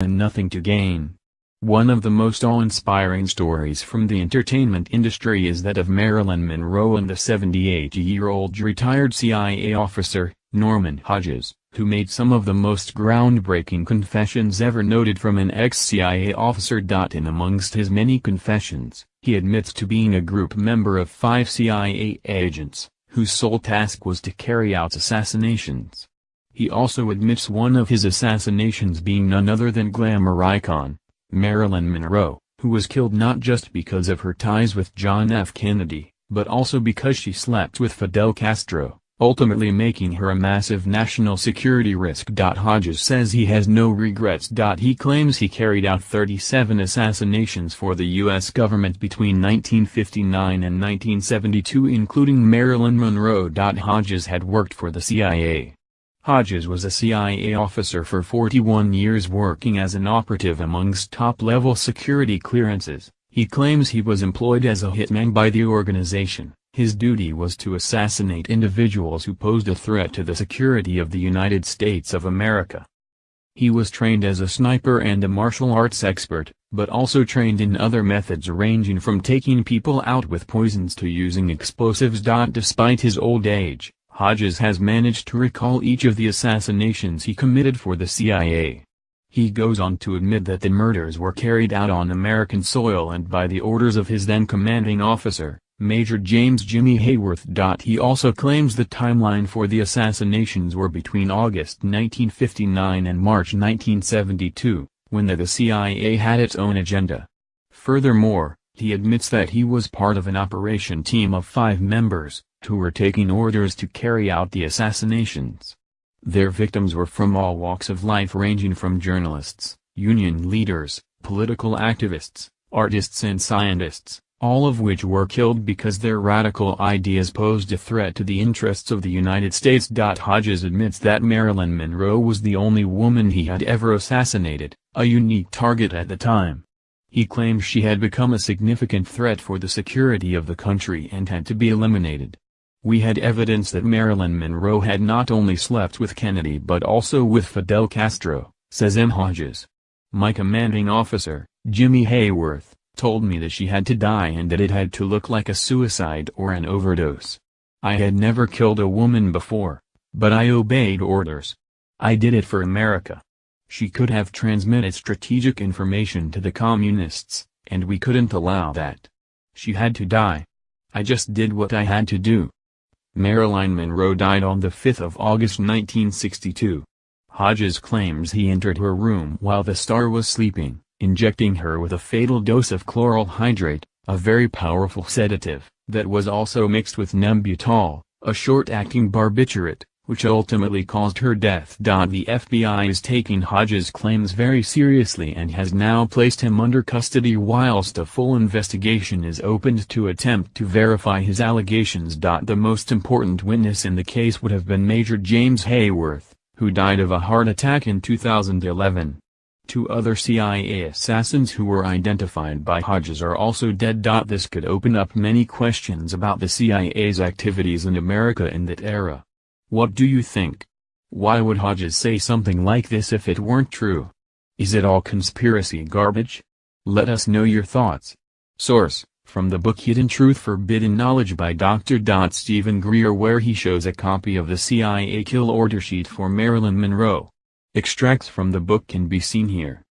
and nothing to gain. One of the most awe-inspiring stories from the entertainment industry is that of Marilyn Monroe and the 78-year-old retired CIA officer, Norman Hodges, who made some of the most groundbreaking confessions ever noted from an ex-CIA officer. In amongst his many confessions, he admits to being a group member of 5 CIA agents, whose sole task was to carry out assassinations. He also admits one of his assassinations being none other than glamour icon Marilyn Monroe, who was killed not just because of her ties with John F. Kennedy, but also because she slept with Fidel Castro, ultimately making her a massive national security risk. Hodges says he has no regrets. He claims he carried out 37 assassinations for the U.S. government between 1959 and 1972, including Marilyn Monroe. Hodges had worked for the CIA. Hodges was a CIA officer for 41 years, working as an operative amongst top-level security clearances. He claims he was employed as a hitman by the organization. His duty was to assassinate individuals who posed a threat to the security of the United States of America. He was trained as a sniper and a martial arts expert, but also trained in other methods ranging from taking people out with poisons to using explosives. Despite his old age, Hodges has managed to recall each of the assassinations he committed for the CIA. He goes on to admit that the murders were carried out on American soil and by the orders of his then commanding officer, Major James Jimmy Hayworth. He also claims the timeline for the assassinations were between August 1959 and March 1972, when the CIA had its own agenda. Furthermore, he admits that he was part of an operation team of 5 members, who were taking orders to carry out the assassinations. Their victims were from all walks of life, ranging from journalists, union leaders, political activists, artists and scientists, all of which were killed because their radical ideas posed a threat to the interests of the United States. Hodges admits that Marilyn Monroe was the only woman he had ever assassinated, a unique target at the time. He claims she had become a significant threat for the security of the country and had to be eliminated. We had evidence that Marilyn Monroe had not only slept with Kennedy but also with Fidel Castro, says M. Hodges. My commanding officer, Jimmy Hayworth, told me that she had to die and that it had to look like a suicide or an overdose. I had never killed a woman before, but I obeyed orders. I did it for America. She could have transmitted strategic information to the communists, and we couldn't allow that. She had to die. I just did what I had to do. Marilyn Monroe died on the 5th of August 1962. Hodges claims he entered her room while the star was sleeping, injecting her with a fatal dose of chloral hydrate, a very powerful sedative, that was also mixed with Nembutal, a short-acting barbiturate, which ultimately caused her death. The FBI is taking Hodges' claims very seriously and has now placed him under custody whilst a full investigation is opened to attempt to verify his allegations. The most important witness in the case would have been Major James Hayworth, who died of a heart attack in 2011. 2 other CIA assassins who were identified by Hodges are also dead. This could open up many questions about the CIA's activities in America in that era. What do you think? Why would Hodges say something like this if it weren't true? Is it all conspiracy garbage? Let us know your thoughts. Source: from the book Hidden Truth Forbidden Knowledge by Dr. Stephen Greer, where he shows a copy of the CIA kill order sheet for Marilyn Monroe. Extracts from the book can be seen here.